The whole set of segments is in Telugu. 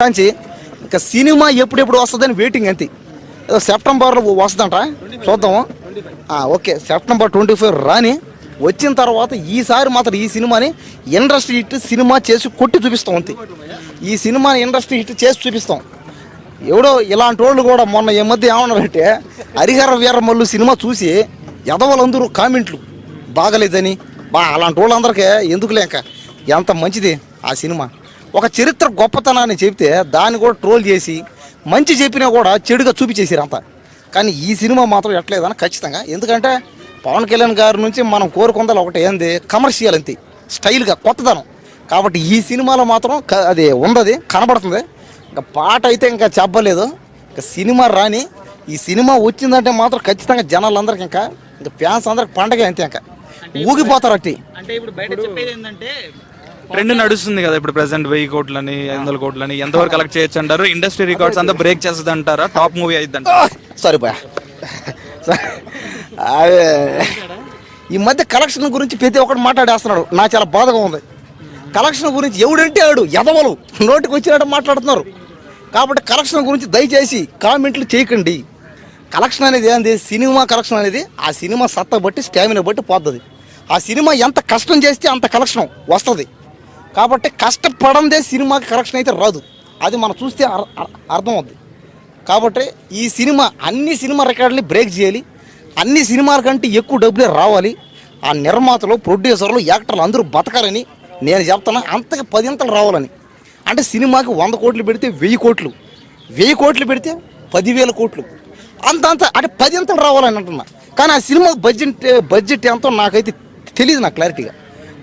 కాంచి ఇంకా సినిమా ఎప్పుడెప్పుడు వస్తుందని వెయిటింగ్ అంతే. ఏదో సెప్టెంబర్లో వస్తుందంట, చూద్దాము. ఓకే, సెప్టెంబర్ 25 రాని వచ్చిన తర్వాత ఈసారి మాత్రం ఈ సినిమాని ఇండస్ట్రీ హిట్ సినిమా చేసి కొట్టి చూపిస్తాం అంతే. ఈ సినిమాని ఇండస్ట్రీ హిట్ చేసి చూపిస్తాం. ఎవడో ఇలాంటి వాళ్ళు కూడా మొన్న ఈ మధ్య ఏమన్నారంటే హరిహర వీరమల్లు సినిమా చూసి ఎదవలందరూ కామెంట్లు బాగలేదని. అలాంటి వాళ్ళందరికీ ఎందుకులే, ఇంకా ఎంత మంచిది ఆ సినిమా. ఒక చరిత్ర గొప్పతనాన్ని చెబితే దాన్ని కూడా ట్రోల్ చేసి మంచి చెప్పినా కూడా చెడుగా చూపించేసారు అంతా. కానీ ఈ సినిమా మాత్రం ఎట్లేదని ఖచ్చితంగా. ఎందుకంటే పవన్ కళ్యాణ్ గారి నుంచి మనం కోరుకుందాలి ఒకటి ఏంది, కమర్షియల్ అంతే, స్టైల్గా కొత్తదనం. కాబట్టి ఈ సినిమాలో మాత్రం అది ఉండదు, కనబడుతుంది. ఇంకా పాట అయితే ఇంకా చెప్పలేదు. ఇంకా సినిమా రాని ఈ సినిమా వచ్చిందంటే మాత్రం ఖచ్చితంగా జనాలందరికీ ఇంకా ఫ్యాన్స్ అందరికి పండగ అంతే. ఇంకా ఊగిపోతారు అట్టి. అంటే ఇప్పుడు బయట చెప్పేది ఏంటంటే ట్రెండ్ నడుస్తుంది కదా ఇప్పుడు ప్రెసెంట్ 1000 కోట్లని 500 కోట్లని ఎంతవరకు కలెక్ట్ చేయొచ్చు అంటారు? ఇండస్ట్రీ రికార్డ్స్ అంతా బ్రేక్ చేస్తుంది అంటారా? టాప్ మూవీ అయింది అంటారా? సారీ బాయ్, ఈ మధ్య కలెక్షన్ గురించి ప్రతి ఒక్కటి మాట్లాడేస్తున్నాడు. నాకు చాలా బాధగా ఉంది. కలెక్షన్ గురించి ఎవడంటే ఆడు ఎదవలు నోటికి వచ్చినట్టు మాట్లాడుతున్నారు. కాబట్టి కలెక్షన్ గురించి దయచేసి కామెంట్లు చేయకండి. కలెక్షన్ అనేది ఏంది, సినిమా కలెక్షన్ అనేది ఆ సినిమా సత్తా బట్టి స్టామినా బట్టి పోతుంది. ఆ సినిమా ఎంత కష్టం చేస్తే అంత కలెక్షన్ వస్తుంది. కాబట్టి కష్టపడందే సినిమాకి కలెక్షన్ అయితే రాదు. అది మనం చూస్తే అర్థం అవుద్ది. కాబట్టి ఈ సినిమా అన్ని సినిమా రికార్డుని బ్రేక్ చేయాలి. అన్ని సినిమాల కంటే ఎక్కువ డబ్బులే రావాలి. ఆ నిర్మాతలు, ప్రొడ్యూసర్లు, యాక్టర్లు అందరూ బతకాలని నేను చెప్తున్నా. అంతకు 10 ఇంతలు రావాలని. అంటే సినిమాకి 100 కోట్లు పెడితే 1000 కోట్లు, 1000 కోట్లు పెడితే 10,000 కోట్లు, అంత అంటే 10 ఇంతలు రావాలని అంటున్నా. కానీ ఆ సినిమా బడ్జెట్ ఎంతో నాకైతే తెలియదు, నాకు క్లారిటీగా.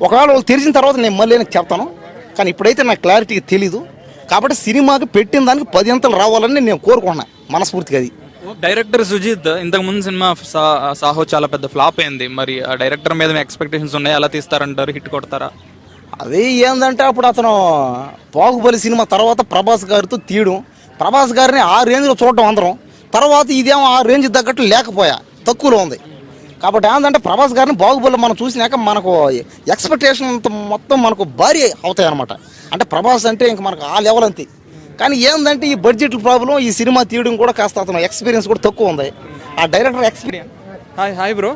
ఒకవేళ వాళ్ళు తెలిసిన తర్వాత నేను మళ్ళీ చెప్తాను. కానీ ఇప్పుడైతే నాకు క్లారిటీగా తెలీదు. కాబట్టి సినిమాకి పెట్టిన దానికి 10 ఇంతలు రావాలని నేను కోరుకున్నా మనస్ఫూర్తిగా. అది డైరెక్టర్ సుజిత్ ఇంతకు ముందు సినిమా సాహో చాలా పెద్ద ఫ్లాప్ అయింది. మరి ఆ డైరెక్టర్ మీద మీ ఎక్స్పెక్టేషన్స్ ఉన్నాయి? ఎలా తీస్తారంటారు? హిట్ కొడతారా? అదే ఏంటంటే అప్పుడు అతను బాహుబలి సినిమా తర్వాత ప్రభాస్ గారితో తీయడం, ప్రభాస్ గారిని ఆ రేంజ్లో చూడటం అందరం. తర్వాత ఇదేమో ఆ రేంజ్ తగ్గట్టు లేకపోయా, తక్కువలో ఉంది. కాబట్టి ఏంటంటే ప్రభాస్ గారిని బాహుబలి మనం చూసినాక మనకు ఎక్స్పెక్టేషన్ మొత్తం మనకు భారీ అవుతాయి అనమాట. అంటే ప్రభాస్ అంటే ఇంక మనకు ఆ లెవెల్ అంతే. కానీ ఏంటంటే ఈ బడ్జెట్ ప్రాబ్లం, ఈ సినిమా తీయడం కూడా కాస్త అతను ఎక్స్పీరియన్స్ కూడా తక్కువ ఉంది. ఆ director experience. Hi bro.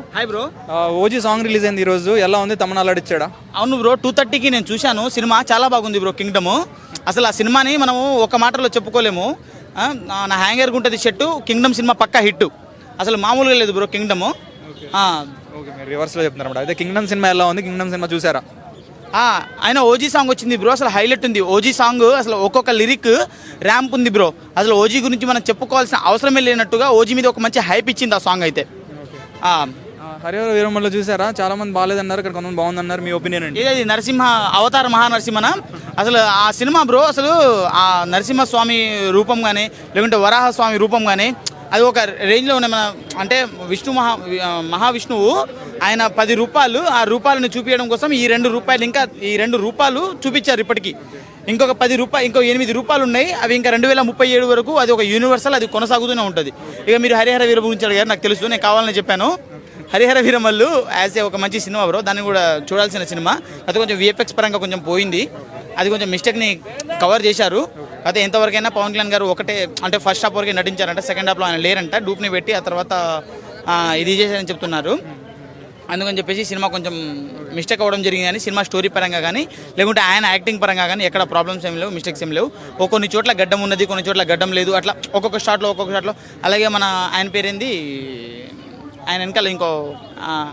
OG song release అయింది ఈరోజు, ఎలా ఉంది? తమన్నా అడిచాడా? అవును బ్రో, 2:30కి నేను చూశాను. సినిమా చాలా బాగుంది బ్రో. కింగ్డమ్ అసలు ఆ సినిమాని మనము ఒక మాటలో చెప్పుకోలేము. నా హ్యాంగర్ ఉంటుంది షర్టు. కింగ్డమ్ సినిమా పక్కా హిట్, అసలు మామూలుగా లేదు బ్రో కింగ్డమ్. ఓకే, మీరు రివర్స్లో చెప్తున్నారు. అయితే కింగ్డమ్ సినిమా ఎలా ఉంది? కింగ్డమ్ సినిమా చూసారా? ఆయన ఓజీ సాంగ్ వచ్చింది బ్రో, అసలు హైలైట్ ఉంది. ఓజీ సాంగ్ అసలు ఒక్కొక్క లిరిక్ ర్యాంప్ ఉంది బ్రో. అసలు ఓజీ గురించి మనం చెప్పుకోవాల్సిన అవసరమే లేనట్టుగా ఓజీ మీద ఒక మంచి హైప్ ఇచ్చింది ఆ సాంగ్ అయితే. హరిహర వీరమల్లు చూసారా? చాలా మంది బాగాలేదన్నారు, ఇక్కడ కొంతమంది బాగుందన్నారు. మీ ఒపీనియన్ అండి? ఏది నరసింహ అవతార మహానరసింహన అసలు ఆ సినిమా బ్రో, అసలు ఆ నరసింహస్వామి రూపం కానీ లేకుంటే వరాహస్వామి రూపం కానీ అది ఒక రేంజ్లో ఉన్న. మన అంటే మహావిష్ణువు ఆయన 10 రూపాయలు, ఆ రూపాయలను చూపించడం కోసం ఈ 2 రూపాయలు, ఇంకా ఈ 2 రూపాయలు చూపించారు. ఇప్పటికీ ఇంకొక 10 రూపాయలు, ఇంకో 8 రూపాయలు ఉన్నాయి. అవి ఇంకా 2037 వరకు అది ఒక యూనివర్సల్, అది కొనసాగుతూనే ఉంటుంది. ఇక మీరు హరిహర వీర గురించి అడిగారు, నాకు తెలుసు, నేను కావాలని చెప్పాను. హరిహర వీరమల్లు యాజ్ ఏ ఒక మంచి సినిమా బ్రో, దాన్ని కూడా చూడాల్సిన సినిమా. అది కొంచెం విఎఫ్ఎక్స్ పరంగా కొంచెం పోయింది, అది కొంచెం మిస్టేక్ని కవర్ చేశారు. అయితే ఎంతవరకైనా పవన్ కళ్యాణ్ గారు ఒకటే అంటే ఫస్ట్ హాఫ్ వరకే నటించారంట, సెకండ్ హాఫ్లో ఆయన లేరంట. డూప్ని పెట్టి ఆ తర్వాత ఇది చేశారని చెప్తున్నారు. అందుకని చెప్పేసి సినిమా కొంచెం మిస్టేక్ అవ్వడం జరిగింది. కానీ సినిమా స్టోరీ పరంగా కానీ లేకుంటే ఆయన యాక్టింగ్ పరంగా కానీ ఎక్కడ ప్రాబ్లమ్స్ ఏం లేవు, మిస్టేక్స్ ఏం లేవు. కొన్ని చోట్ల గడ్డం ఉన్నది, కొన్ని చోట్ల గడ్డం లేదు, అట్లా ఒక్కొక్క షాట్లో. అలాగే మన ఆయన పేరేంది, ఆయన వెనకాల ఇంకో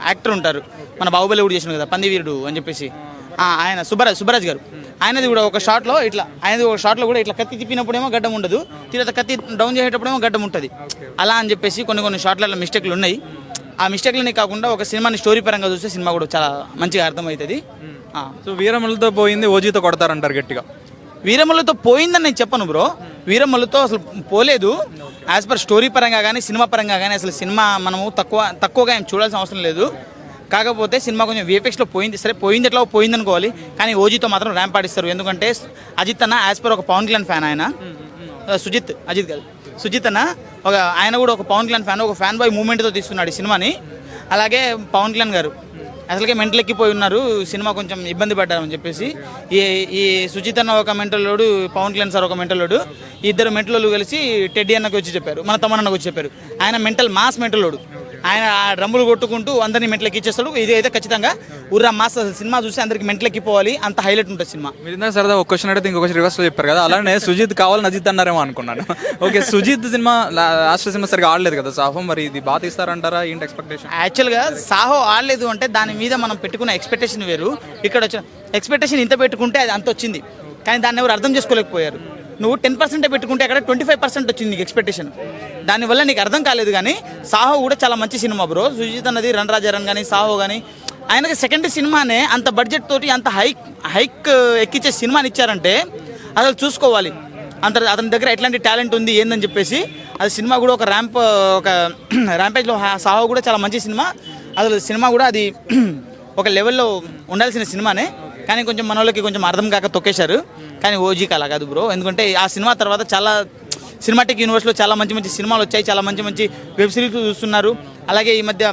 యాక్టర్ ఉంటారు, మన బాహుబలి కూడా చేసినారు కదా, పందివీరుడు అని చెప్పేసి, ఆయన సుబ్బరాజ్ గారు. ఆయనది కూడా ఒక షాట్లో ఇట్లా, ఆయనది ఒక షాట్లో కూడా ఇట్లా కత్తి తిప్పినప్పుడేమో గడ్డం ఉండదు, తర్వాత కత్తి డౌన్ చేసేటప్పుడేమో గడ్డం ఉంటుంది. అలా అని చెప్పేసి కొన్ని షాట్లలో మిస్టేక్లు ఉన్నాయి. ఆ మిస్టేక్లని కాకుండా ఒక సినిమాని స్టోరీ పరంగా చూస్తే సినిమా కూడా చాలా మంచిగా అర్థమవుతుంది. సో వీరమల్లుతో పోయింది, ఓజీతో కొడతారంటారు గట్టిగా? వీరమల్లుతో పోయిందని నేను చెప్పను బ్రో, వీరమల్లుతో అసలు పోలేదు. యాజ్ పర్ స్టోరీ పరంగా కానీ సినిమా పరంగా కానీ అసలు సినిమా మనము తక్కువగా ఏం చూడాల్సిన అవసరం లేదు. కాకపోతే సినిమా కొంచెం విఎఫ్ఎక్స్లో పోయింది, సరే పోయింది, ఎట్లా పోయింది అనుకోవాలి. కానీ ఓజీతో మాత్రం ర్యాంప్ ఆడిస్తారు. ఎందుకంటే అజిత్ అన్న యాజ్ పర్ ఒక పవన్ కళ్యాణ్ ఫ్యాన్, ఆయన సుజిత్ అన్న ఆయన కూడా ఒక పవన్ కళ్యాణ్ ఫ్యాన్, ఒక ఫ్యాన్ బాయ్ మూమెంట్తో తీస్తున్నాడు ఈ సినిమాని. అలాగే పవన్ కళ్యాణ్ గారు అసలుకే మెంటల్ ఎక్కిపోయి ఉన్నారు, సినిమా కొంచెం ఇబ్బంది పడ్డారని చెప్పేసి ఈ సుజిత్ అన్న ఒక మెంటలోడు, పవన్ కళ్యాణ్ సార్ ఒక మెంటలోడు, ఇద్దరు మెంటలోళ్ళు కలిసి టెడ్డీ అన్నకి వచ్చి చెప్పారు, మన తమన్నకు వచ్చి చెప్పారు. ఆయన మాస్ మెంటలోడు, ఆయన ఆ డ్రమ్ములు కొట్టుకుంటూ అందరినీ మెంటలెక్కి ఇచ్చేస్తాడు. ఇది అయితే ఖచ్చితంగా ఉర్రా మాస్ సినిమా చూసి అందరికి మెంటలెక్కిపోవాలి, అంత హైలైట్ ఉంటుంది సినిమా. మీరు ఇందాక సరదా ఒక క్వశ్చన్ అడిగితే ఇంకొక రివర్స్లో చెప్పారు కదా, అలానే సుజిత్ కావాలని అజిత్ అన్నారేమో అనుకున్నాను. Okay, Sujeeth cinema last cinema సరిగా ఆడలేదు కదా సాహో, మరి ఇది బాగా తీస్తారంటారా, ఏంటి ఎక్స్పెక్టేషన్? యాక్చువల్గా సాహో ఆడలేదు అంటే దాని మీద మనం పెట్టుకున్న ఎక్స్పెక్టేషన్ వేరు, ఇక్కడ వచ్చిన ఎక్స్పెక్టేషన్ ఇంత పెట్టుకుంటే అది అంత వచ్చింది, కానీ దాన్ని ఎవరు అర్థం చేసుకోలేకపోయారు. నువ్వు 10% పెట్టుకుంటే అక్కడ 25% వచ్చింది నీకు ఎక్స్పెక్టేషన్, దానివల్ల నీకు అర్థం కాలేదు. కానీ సాహో కూడా చాలా మంచి సినిమా బ్రో. సుజిత్ అన్నది రన్ రాజారన్ కానీ సాహో కానీ ఆయనకి సెకండ్ సినిమానే అంత బడ్జెట్ తోటి అంత హైక్ ఎక్కించే సినిమాని ఇచ్చారంటే అసలు చూసుకోవాలి అతని దగ్గర ఎట్లాంటి టాలెంట్ ఉంది ఏందని చెప్పేసి. అది సినిమా కూడా ఒక ర్యాంపేజ్లో సాహో కూడా చాలా మంచి సినిమా. అసలు సినిమా కూడా అది ఒక లెవెల్లో ఉండాల్సిన సినిమానే, కానీ కొంచెం మన వాళ్ళకి కొంచెం అర్థం కాక తొక్కేశారు. కానీ ఓజీకి అలా కాదు బ్రో, ఎందుకంటే ఆ సినిమా తర్వాత చాలా సినిమాటిక్ యూనివర్స్లో చాలా మంచి మంచి సినిమాలు వచ్చాయి, చాలా మంచి మంచి వెబ్ సిరీస్ చూస్తున్నారు. అలాగే ఈ మధ్య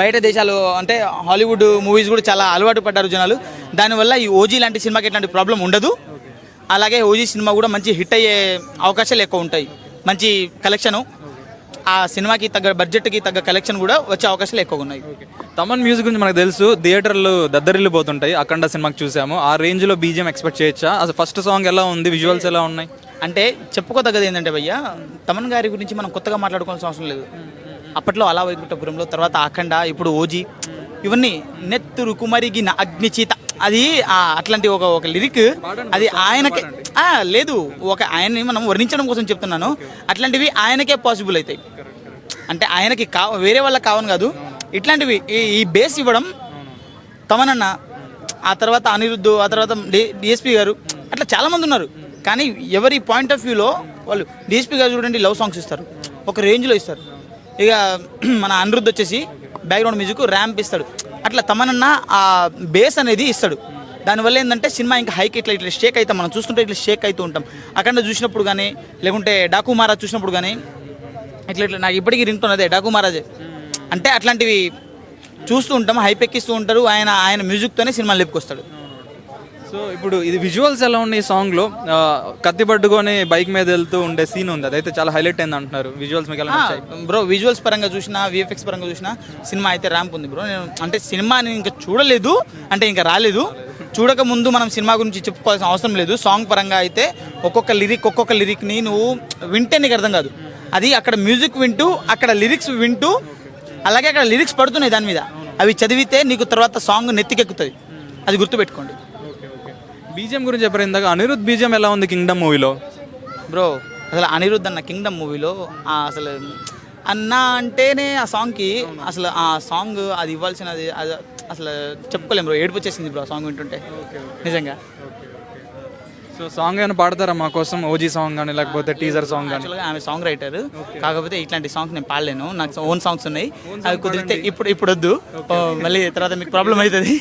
బయట దేశాలు అంటే హాలీవుడ్ మూవీస్ కూడా చాలా అలవాటు పడ్డారు జనాలు. దానివల్ల ఈ ఓజీ లాంటి సినిమాకి ఎట్లాంటి ప్రాబ్లం ఉండదు. అలాగే ఓజీ సినిమా కూడా మంచి హిట్ అయ్యే అవకాశాలు ఎక్కువ ఉంటాయి, మంచి కలెక్షను, ఆ సినిమాకి తగ్గ బడ్జెట్కి తగ్గ కలెక్షన్ కూడా వచ్చే అవకాశాలు ఎక్కువగా ఉన్నాయి. తమన్ మ్యూజిక్ గురించి మనకు తెలుసు, థియేటర్లు దద్దరిల్లు పోతుంటాయి, అఖండ సినిమాకి చూసాము. ఆ రేంజ్లో బీజిఎం ఎక్స్పెక్ట్ చేయొచ్చా? అసలు ఫస్ట్ సాంగ్ ఎలా ఉంది, విజువల్స్ ఎలా ఉన్నాయి? అంటే చెప్పుకోదగ్గది ఏంటంటే భయ్యా, తమన్ గారి గురించి మనం కొత్తగా మాట్లాడుకోవాల్సిన అవసరం లేదు. అప్పట్లో అలా వైకుంఠపురంలో, తర్వాత అఖండ, ఇప్పుడు ఓజీ, ఇవన్నీ నెత్తురు కుమరిగిన అగ్నిచీత, అది అట్లాంటి ఒక లిరిక్, అది ఆయనకే లేదు, ఒక ఆయన్ని మనం వర్ణించడం కోసం చెప్తున్నాను. అట్లాంటివి ఆయనకే పాసిబుల్ అవుతాయి, అంటే ఆయనకి వేరే వాళ్ళకి కావని కాదు. ఇట్లాంటివి ఈ బేస్ ఇవ్వడం తమనన్న, ఆ తర్వాత అనిరుద్ధు, ఆ తర్వాత డిఎస్పి గారు, అట్లా చాలామంది ఉన్నారు. కానీ ఎవరి పాయింట్ ఆఫ్ వ్యూలో వాళ్ళు, డిఎస్పి గారు చూడండి లవ్ సాంగ్స్ ఇస్తారు, ఒక రేంజ్లో ఇస్తారు. ఇక మన అనిరుద్ధ్ వచ్చేసి బ్యాక్గ్రౌండ్ మ్యూజిక్ ర్యాంప్ ఇస్తాడు. అట్లా తమనన్న ఆ బేస్ అనేది ఇస్తాడు. దానివల్ల ఏంటంటే సినిమా ఇంకా హైక్ ఇట్లా షేక్ అవుతాం, మనం చూస్తుంటే ఇట్లా షేక్ అవుతూ ఉంటాం. అఖండ చూసినప్పుడు కానీ, లేకుంటే డాకు మహారాజ్ చూసినప్పుడు కానీ ఇట్లా నాకు ఇప్పటికీ రింగ్టోన్ అదే డాకు మహారాజే. అంటే అట్లాంటివి చూస్తూ ఉంటాం, హైప్ ఎక్కిస్తూ ఉంటారు. ఆయన మ్యూజిక్తోనే సినిమాలు లేపుకొస్తాడు. సో ఇప్పుడు ఇది విజువల్స్ ఎలా ఉన్నాయి ఈ సాంగ్లో? కత్తి పట్టుకొని బైక్ మీద వెళ్తూ ఉండే సీన్ ఉంది, అదైతే చాలా హైలైట్ అయింది అంటున్నారు. విజువల్స్ మీకు ఎలా నచ్చాయి బ్రో? విజువల్స్ పరంగా చూసినా, విఎఫ్ఎక్స్ పరంగా చూసినా సినిమా అయితే ర్యాంప్ ఉంది బ్రో. నేను అంటే సినిమాని ఇంకా చూడలేదు, అంటే ఇంకా రాలేదు. చూడక ముందు మనం సినిమా గురించి చెప్పుకోవాల్సిన అవసరం లేదు. సాంగ్ పరంగా అయితే ఒక్కొక్క లిరిక్ని నువ్వు వింటే నీకు అర్థం కాదు. అది అక్కడ మ్యూజిక్ వింటూ, అక్కడ లిరిక్స్ వింటూ, అలాగే అక్కడ లిరిక్స్ పడుతున్నాయి దాని మీద, అవి చదివితే నీకు తర్వాత సాంగ్ నెత్తికెక్కుతుంది. అది గుర్తుపెట్టుకోండి. బీజిఎం గురించి చెప్పారు ఇందాక, అనిరుద్ధ్ బీజిఎం ఎలా ఉంది కింగ్డమ్ మూవీలో? బ్రో అసలు అనిరుద్ధ్ అన్న కింగ్డమ్ మూవీలో అసలు అన్న అంటేనే ఆ సాంగ్కి అసలు ఆ సాంగ్ అది ఇవ్వాల్సినది అది అసలు చెప్పుకోలేము బ్రో. ఏడుపు వచ్చేసింది బ్రో సాంగ్ వింటుంటే నిజంగా. సో సాంగ్ ఏమైనా పాడతారా మా కోసం? ఓజీ సాంగ్ కానీ లేకపోతే టీజర్ సాంగ్ కానీ? ఆమె సాంగ్ రైటర్, కాకపోతే ఇట్లాంటి సాంగ్స్ నేను పాడలేను. నాకు ఓన్ సాంగ్స్ ఉన్నాయి, అవి కుదిరితే ఇప్పుడు వద్దు, మళ్ళీ తర్వాత మీకు ప్రాబ్లం అవుతుంది.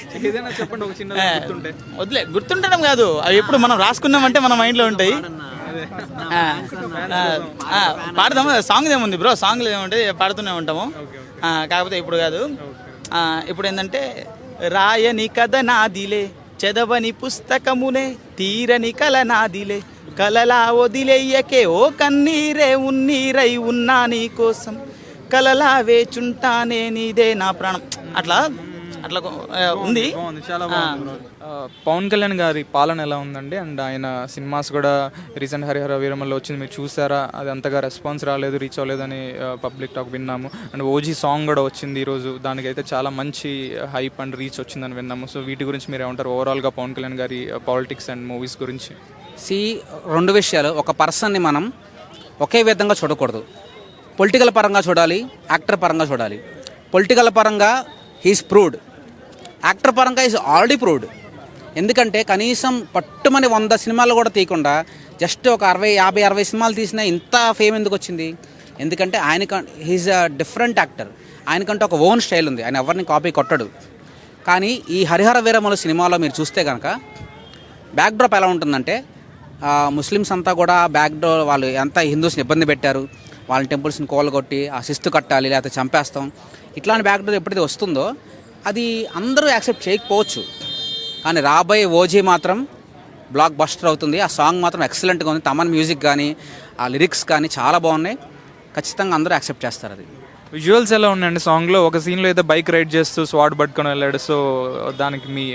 వద్దులే, గుర్తుండడం కాదు, అవి ఎప్పుడు మనం రాసుకున్నామంటే మన మైండ్లో ఉంటాయి. పాడదాము, సాంగ్ ఏముంది బ్రో, సాంగ్లు ఏముంటే పాడుతూనే ఉంటాము. కాకపోతే ఇప్పుడు కాదు. ఇప్పుడు ఏంటంటే, రాయని కథ నాదిలే, చదవని పుస్తకమునే, తీరని కల నాదిలే, కలలా వదిలేయకే ఓ కన్నీరే, ఉన్నీరై ఉన్నా నీ కోసం, కలలా వేచుంటానే నీదే నా ప్రాణం. అట్లా ఉంది. చాలా బాగుంది. పవన్ కళ్యాణ్ గారి పాలన ఎలా ఉందండి? అండ్ ఆయన సినిమాస్ కూడా రీసెంట్ హరిహర వీరమల్లో వచ్చింది, మీరు చూసారా? అది అంతగా రెస్పాన్స్ రాలేదు, రీచ్ అవ్వలేదని పబ్లిక్ టాక్ విన్నాము. అండ్ ఓజీ సాంగ్ కూడా వచ్చింది ఈరోజు, దానికైతే చాలా మంచి హైప్ అండ్ రీచ్ వచ్చిందని విన్నాము. సో వీటి గురించి మీరు ఏమంటారు ఓవరాల్గా పవన్ కళ్యాణ్ గారి పాలిటిక్స్ అండ్ మూవీస్ గురించి? రెండు విషయాలు. ఒక పర్సన్ని మనం ఒకే విధంగా చూడకూడదు. పొలిటికల్ పరంగా చూడాలి, యాక్టర్ పరంగా చూడాలి. పొలిటికల్ పరంగా హీస్ ప్రూవ్డ్, యాక్టర్ పరంగా ఈజ్ ఆల్రెడీ ప్రూవ్డ్. ఎందుకంటే కనీసం పట్టుమని 100 సినిమాలు కూడా తీయకుండా జస్ట్ ఒక 50-60 సినిమాలు తీసినా ఇంత ఫేమ్ ఎందుకు వచ్చింది? ఎందుకంటే హీజ్ అ డిఫరెంట్ యాక్టర్. ఆయనకంటే ఒక ఓన్ స్టైల్ ఉంది, ఆయన ఎవరిని కాపీ కొట్టడు. కానీ ఈ హరిహర వీరమల సినిమాలో మీరు చూస్తే కనుక బ్యాక్డ్రాప్ ఎలా ఉంటుందంటే, ముస్లిమ్స్ అంతా కూడా బ్యాక్డ్రాప్, వాళ్ళు ఎంత హిందూస్ని ఇబ్బంది పెట్టారు, వాళ్ళ టెంపుల్స్ని కోలగొట్టి ఆ శిస్తు కట్టాలి లేకపోతే చంపేస్తాం, ఇట్లాంటి బ్యాక్డ్రాప్ ఎప్పుడైతే వస్తుందో అది అందరూ యాక్సెప్ట్ చేయకపోవచ్చు, కానీ రాబోయే ఓజీ మాత్రం బ్లాక్ బస్టర్ అవుతుంది. ఆ సాంగ్ మాత్రం ఎక్సలెంట్గా ఉంది. తమన్ మ్యూజిక్ కానీ ఆ లిరిక్స్ కానీ చాలా బాగున్నాయి. ఖచ్చితంగా అందరూ యాక్సెప్ట్ చేస్తారు. అది విజువల్స్ ఎలా ఉన్నాయండి సాంగ్లో? ఒక సీన్లో అయితే బైక్ రైడ్ చేస్తూ స్వాడ్ పట్టుకొని వెళ్ళాడు. సో దానికి మీ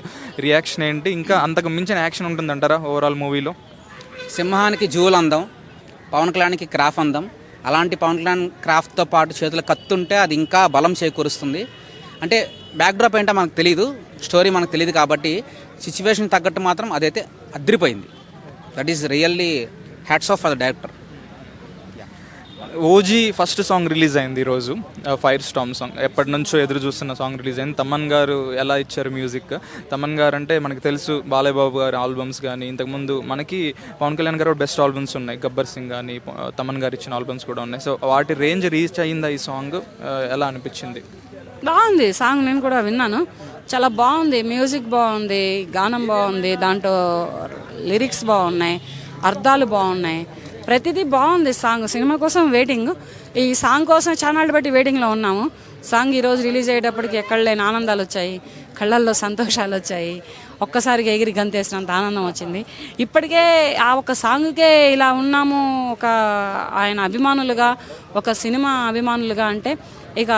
రియాక్షన్ ఏంటి? ఇంకా అంతకు మించిన యాక్షన్ ఉంటుందంటారా ఓవరాల్ మూవీలో? సింహానికి జూల్ అందం, పవన్ కళ్యాణ్కి క్రాఫ్ అందం. అలాంటి పవన్ కళ్యాణ్ క్రాఫ్ట్తో పాటు చేతులు కత్తుంటే అది ఇంకా బలం చేకూరుస్తుంది. అంటే బ్యాక్డ్రాప్ ఏంటో మనకు తెలియదు, స్టోరీ మనకు తెలియదు, కాబట్టి సిచ్యువేషన్ తగ్గట్టు మాత్రం అదైతే అదిరిపోయింది. That is really hats off for the director. OG first song release అయింది ఈరోజు, ఫైర్ స్టామ్ సాంగ్. ఎప్పటి నుంచో ఎదురు చూస్తున్న సాంగ్ రిలీజ్ అయింది. తమన్ గారు ఎలా ఇచ్చారు మ్యూజిక్? తమన్ గారు అంటే మనకు తెలుసు, బాలయ్య బాబు గారి ఆల్బమ్స్ కానీ, ఇంతకుముందు మనకి పవన్ కళ్యాణ్ గారు బెస్ట్ ఆల్బమ్స్ ఉన్నాయి, గబ్బర్ సింగ్ కానీ, తమన్ గారు ఇచ్చిన ఆల్బమ్స్ కూడా ఉన్నాయి. సో వాటి రేంజ్ రీచ్ అయ్యిందా ఈ సాంగ్? ఎలా అనిపించింది? బాగుంది సాంగ్, నేను కూడా విన్నాను. చాలా బాగుంది, మ్యూజిక్ బాగుంది, గానం బాగుంది, దాంట్లో లిరిక్స్ బాగున్నాయి, అర్థాలు బాగున్నాయి, ప్రతిదీ బాగుంది. సాంగ్ సినిమా కోసం వెయిటింగ్. ఈ సాంగ్ కోసం ఛానల్ బట్టి వెయిటింగ్లో ఉన్నాము. సాంగ్ ఈరోజు రిలీజ్ అయ్యేటప్పటికి ఎక్కడ లేని ఆనందాలు వచ్చాయి, కళ్ళల్లో సంతోషాలు వచ్చాయి, ఒక్కసారిగా ఎగిరి గంతేసినంత ఆనందం వచ్చింది. ఇప్పటికే ఆ ఒక సాంగ్కే ఇలా ఉన్నాము, ఒక ఆయన అభిమానులుగా, ఒక సినిమా అభిమానులుగా. అంటే ఇక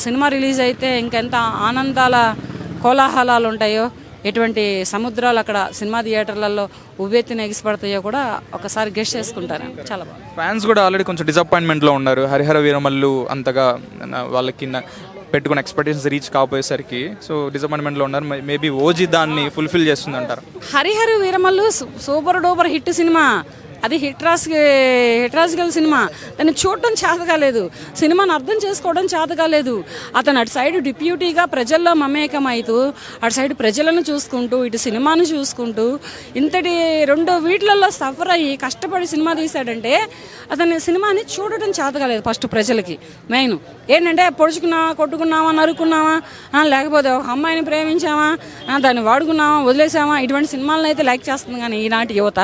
సినిమా రిలీజ్ అయితే ఇంకెంత ఆనందాల కోలాహలాలు ఉంటాయో, ఎటువంటి సముద్రాలు అక్కడ సినిమా థియేటర్లలో ఉవ్వెత్తిన ఎగిసిపడతాయో కూడా ఒకసారి గెస్ట్ చేసుకుంటారు. చాలా బాగుంది. ఫ్యాన్స్ కూడా ఆల్రెడీ కొంచెం డిసప్పాయింట్మెంట్లో ఉన్నారు. హరిహర వీరమల్లు అంతగా వాళ్ళకి పెట్టుకున్న ఎక్స్పెక్టేషన్స్ రీచ్ కాకపోయేసరికి సో డిసప్పాయింట్మెంట్లో ఉన్నారు. మేబీ ఓజీ దాన్ని ఫుల్ఫిల్ చేస్తుంది అంటారు. Harihara Veeramallu super duper hit cinema. అది హిట్రాజికల్ సినిమా. దాన్ని చూడటం చేత కాలేదు, సినిమాను అర్థం చేసుకోవడం చేత కాలేదు. అతను అటు సైడ్ డిప్యూటీగా ప్రజల్లో మమేకం అవుతూ, అటు సైడ్ ప్రజలను చూసుకుంటూ, ఇటు సినిమాను చూసుకుంటూ, ఇంతటి రెండు వీటిలలో సఫర్ అయ్యి కష్టపడి సినిమా తీశాడంటే అతని సినిమాని చూడటం చేత కాలేదు. ఫస్ట్ ప్రజలకి మెయిన్ ఏంటంటే పొడుచుకున్నావా, కొట్టుకున్నావా, నరుకున్నావా, లేకపోతే ఒక అమ్మాయిని ప్రేమించామా, దాన్ని వాడుకున్నావా, వదిలేసామా, ఇటువంటి సినిమాలను అయితే లైక్ చేస్తుంది. కానీ ఈనాటి యువత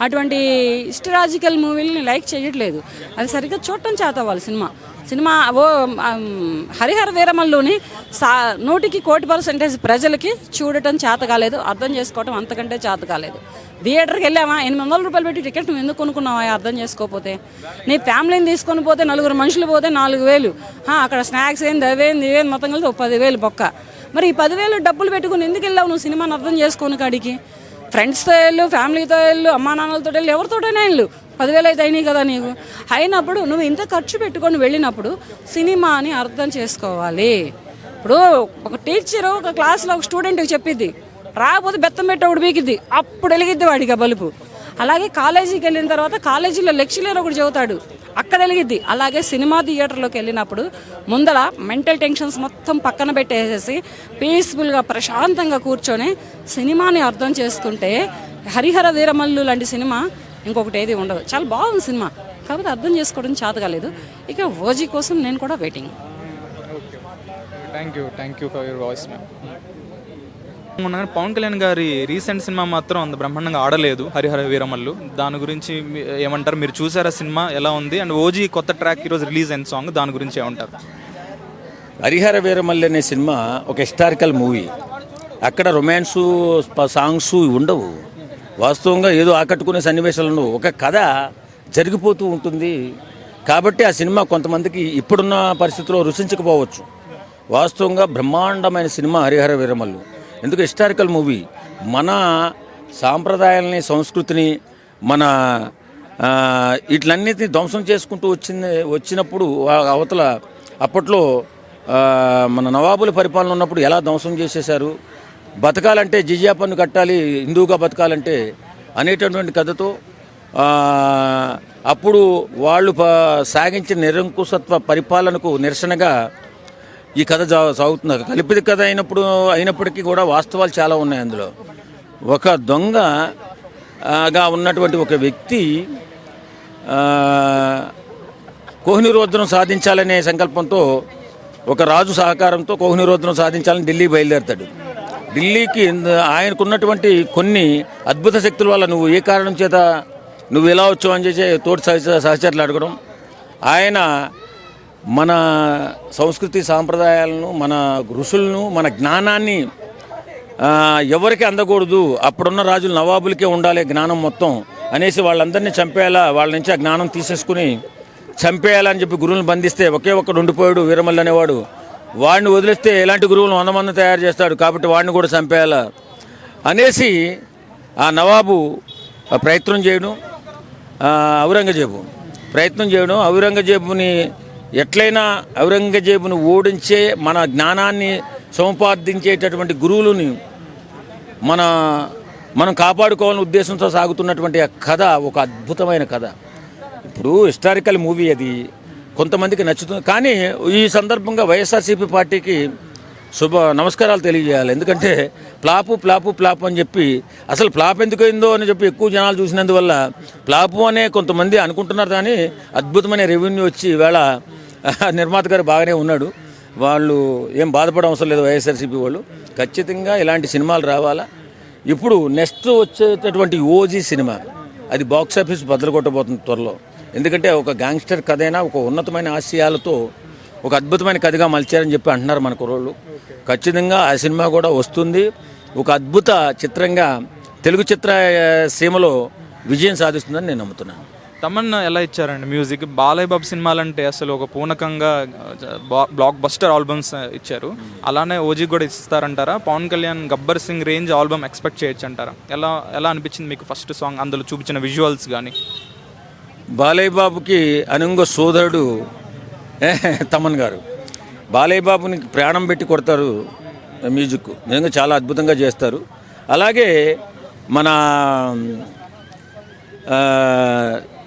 అటువంటి హిస్టరాజికల్ మూవీలని లైక్ చేయట్లేదు. అది సరిగ్గా చూడటం చేత అవ్వాలి. సినిమా హరిహర వీరమల్లుని 100% ప్రజలకి చూడటం చేత కాలేదు, అర్థం చేసుకోవటం అంతకంటే చేత కాలేదు. థియేటర్కి వెళ్ళామా, 800 రూపాయలు పెట్టి టికెట్ నువ్వు ఎందుకు కొనుక్కున్నావా అర్థం చేసుకోకపోతే? నీ ఫ్యామిలీని తీసుకొని పోతే 4 మనుషులు పోతే 4000, అక్కడ స్నాక్స్ ఏంది అవేంది మొత్తం కలిసి 10,000 బొక్క. మరి ఈ 10,000 డబ్బులు పెట్టుకుని ఎందుకు వెళ్ళావు నువ్వు సినిమాని అర్థం చేసుకోని కాడికి? ఫ్రెండ్స్తో వెళ్ళు, ఫ్యామిలీతో వెళ్ళు, అమ్మా నాన్నలతో వెళ్ళు, ఎవరితోటైనా వెళ్ళు, 10,000 అయితే అయినాయి కదా నీకు. అయినప్పుడు నువ్వు ఇంత ఖర్చు పెట్టుకొని వెళ్ళినప్పుడు సినిమాని అర్థం చేసుకోవాలి. ఇప్పుడు ఒక టీచరు ఒక క్లాస్లో ఒక స్టూడెంట్కి చెప్పిద్ది, రాకపోతే బెత్తం పెట్టి ఒకటి బీకిద్ది, అప్పుడు వెలిగిద్ది వాడికి ఆ బలుపు. అలాగే కాలేజీకి వెళ్ళిన తర్వాత కాలేజీలో లెక్చరర్ ఒకటి చదువుతాడు, అక్కడ వెలిగిద్ది. అలాగే సినిమా థియేటర్లోకి వెళ్ళినప్పుడు ముందర మెంటల్ టెన్షన్స్ మొత్తం పక్కన పెట్టేసేసి పీస్ఫుల్గా ప్రశాంతంగా కూర్చొని సినిమాని అర్థం చేసుకుంటే హరిహర వీరమల్లు లాంటి సినిమా ఇంకొకటి ఏది ఉండదు. చాలా బాగుంది సినిమా, కాకపోతే అర్థం చేసుకోవడం చేత కాలేదు. ఇక ఓజీ కోసం నేను కూడా waiting. Thank you for your voice. Pawan Kalyan గారి రీసెంట్ సినిమా మాత్రం అంత బ్రహ్మాండంగా ఆడలేదు, హరిహర వీరమల్లు. దాని గురించి ఏమంటారు? మీరు చూసారా సినిమా ఎలా ఉంది? అండ్ ఓజీ కొత్త ట్రాక్ ఈరోజు రిలీజ్ అయిన సాంగ్, దాని గురించి ఏమంటారు? హరిహర వీరమల్లు అనే సినిమా ఒక హిస్టారికల్ మూవీ. అక్కడ రొమాన్సు సాంగ్స్ ఉండవు, వాస్తవంగా ఏదో ఆకట్టుకునే సన్నివేశాలు ఉండవు, ఒక కథ జరిగిపోతూ ఉంటుంది. కాబట్టి ఆ సినిమా కొంతమందికి ఇప్పుడున్న పరిస్థితుల్లో రుచించకపోవచ్చు. వాస్తవంగా బ్రహ్మాండమైన సినిమా హరిహర వీరమల్లు. ఎందుకు హిస్టారికల్ మూవీ, మన సాంప్రదాయాలని, సంస్కృతిని, మన వీటిలన్నిటిని ధ్వంసం చేసుకుంటూ వచ్చినప్పుడు అవతల అప్పట్లో మన నవాబుల పరిపాలన ఉన్నప్పుడు ఎలా ధ్వంసం చేసేశారు, బతకాలంటే జిజియా పన్ను కట్టాలి, హిందువుగా బతకాలంటే అనేటటువంటి కథతో అప్పుడు వాళ్ళు సాగించిన నిరంకుశత్వ పరిపాలనకు నిరసనగా ఈ కథ సాగుతుంది. కల్పిత కథ అయినప్పటికీ కూడా వాస్తవాలు చాలా ఉన్నాయి అందులో. ఒక దొంగగా ఉన్నటువంటి ఒక వ్యక్తి కోహినూరోద్ధరం సాధించాలనే సంకల్పంతో, ఒక రాజు సహకారంతో కోహినూరోద్ధరం సాధించాలని ఢిల్లీ బయలుదేరతాడు. ఢిల్లీకి ఆయనకున్నటువంటి కొన్ని అద్భుత శక్తుల వల్ల నువ్వు ఏ కారణం చేత నువ్వు ఎలా వచ్చావు అని చేసి తోటి సహచరులు అడగడం, ఆయన మన సంస్కృతి సాంప్రదాయాలను, మన ఋషులను, మన జ్ఞానాన్ని ఎవరికి అందకూడదు, అప్పుడున్న రాజులు నవాబులకే ఉండాలి జ్ఞానం మొత్తం అనేసి వాళ్ళందరినీ చంపేయాలా, వాళ్ళ నుంచి ఆ జ్ఞానం తీసేసుకుని చంపేయాలని చెప్పి గురువులను బంధిస్తే ఒకే ఒక్కడు ఉండిపోయాడు వీరమల్లి అనేవాడు. వాడిని వదిలేస్తే ఎలాంటి గురువులను 100 మంది తయారు చేస్తాడు, కాబట్టి వాడిని కూడా చంపేయాలా అనేసి ఆ నవాబు ప్రయత్నం చేయడం, ఔరంగజేబుని ఎట్లయినా ఔరంగజేబుని ఓడించే మన జ్ఞానాన్ని సముపార్జించేటటువంటి గురువులని మనం కాపాడుకోవాలనే ఉద్దేశంతో సాగుతున్నటువంటి ఆ కథ ఒక అద్భుతమైన కథ. ఇప్పుడు హిస్టారికల్ మూవీ అది కొంతమందికి నచ్చుతుంది, కానీ ఈ సందర్భంగా వైఎస్ఆర్సీపీ పార్టీకి నమస్కారాలు తెలియజేయాలి. ఎందుకంటే ఫ్లాపు అని చెప్పి, అసలు ఫ్లాప్ ఎందుకు అయిందో అని చెప్పి ఎక్కువ జనాలు చూసినందువల్ల ఫ్లాపు అనే కొంతమంది అనుకుంటున్నారు. కానీ అద్భుతమైన రెవెన్యూ వచ్చి ఈవేళ నిర్మాత గారు బాగానే ఉన్నాడు. వాళ్ళు ఏం బాధపడడం అవసరం లేదు. వైఎస్ఆర్సీపీ వాళ్ళు ఖచ్చితంగా ఇలాంటి సినిమాలు రావాలా. ఇప్పుడు నెక్స్ట్ వచ్చేటటువంటి ఓజీ సినిమా అది బాక్స్ ఆఫీస్ బద్దలు కొట్టబోతుంది త్వరలో. ఎందుకంటే ఒక గ్యాంగ్స్టర్ కథైనా ఒక ఉన్నతమైన ఆశయాలతో ఒక అద్భుతమైన కథగా మలిచారని చెప్పి అంటున్నారు మన కుర్రోళ్ళు. ఖచ్చితంగా ఆ సినిమా కూడా వస్తుంది. ఒక అద్భుత చిత్రంగా తెలుగు చిత్ర సీమలో విజయం సాధిస్తుందని నేను నమ్ముతున్నాను. తమన్నా ఎలా ఇచ్చారండి మ్యూజిక్? బాలయ్య బాబు సినిమాలంటే అసలు ఒక పూనకంగా బ్లాక్ బస్టర్ ఆల్బమ్స్ ఇచ్చారు, అలానే ఓజీ కూడా ఇస్తారంటారా? Pawan Kalyan Gabbar Singh range album expect చేయొచ్చు అంటారా? ఎలా అనిపించింది మీకు ఫస్ట్ సాంగ్, అందులో చూపించిన విజువల్స్ కానీ? బాలయ్య బాబుకి అనుంగ సోదరుడు తమన్ గారు బాలయ్య బాబుని ప్రాణం పెట్టి కొడతారు. మ్యూజిక్ నిజంగా చాలా అద్భుతంగా చేస్తారు. అలాగే మన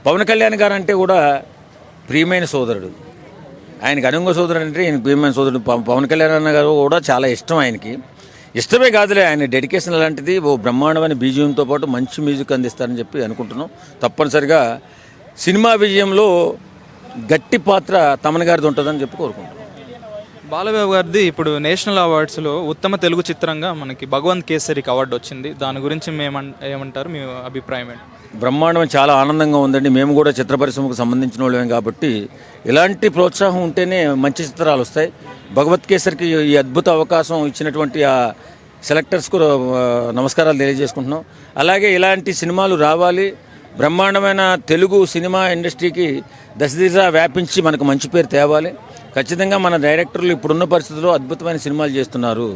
పవన్ కళ్యాణ్ గారు అంటే కూడా ప్రియమైన సోదరుడు. ఆయనకి అనుంగ సోదరుడు అంటే ఆయన ప్రియమైన సోదరుడు. పవన్ కళ్యాణ్ గారు కూడా చాలా ఇష్టం. ఆయనకి ఇష్టమే కాదులే, ఆయన డెడికేషన్ అలాంటిది. ఓ బ్రహ్మాండమైన బీజియంతో పాటు మంచి మ్యూజిక్ అందిస్తారని చెప్పి అనుకుంటున్నాం. తప్పనిసరిగా సినిమా విజయంలో గట్టి పాత్ర తమన్ గారిది ఉంటుందని చెప్పి కోరుకుంటున్నాం. బాలబాబు గారిది ఇప్పుడు నేషనల్ అవార్డ్స్లో ఉత్తమ తెలుగు చిత్రంగా మనకి భగవంత్ కేసరికి అవార్డు వచ్చింది. దాని గురించి ఏమంటారు, మీ అభిప్రాయం ఏంటి? బ్రహ్మాండం, చాలా ఆనందంగా ఉందండి. మేము కూడా చిత్ర పరిశ్రమకు సంబంధించిన వాళ్ళమే కాబట్టి ఇలాంటి ప్రోత్సాహం ఉంటేనే మంచి చిత్రాలు వస్తాయి. భగవత్ కేసరికి ఈ అద్భుత అవకాశం ఇచ్చినటువంటి ఆ సెలెక్టర్స్కు నమస్కారాలు తెలియజేసుకుంటున్నాం. అలాగే ఇలాంటి సినిమాలు రావాలి. బ్రహ్మాండమైన తెలుగు సినిమా ఇండస్ట్రీకి దశదిశ వ్యాపించి మనకు మంచి పేరు తేవాలి. ఖచ్చితంగా మన డైరెక్టర్లు ఇప్పుడున్న పరిస్థితుల్లో అద్భుతమైన సినిమాలు చేస్తున్నారు.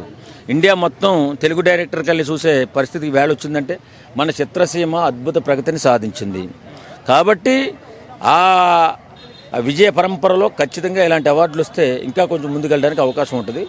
ఇండియా మొత్తం తెలుగు డైరెక్టర్ కలిసి చూసే పరిస్థితికి వేళ వచ్చిందంటే మన చిత్రసీమ అద్భుత ప్రగతిని సాధించింది. కాబట్టి ఆ విజయ పరంపరలో ఖచ్చితంగా ఇలాంటి అవార్డులు వస్తే ఇంకా కొంచెం ముందుకెళ్ళడానికి అవకాశం ఉంటుంది.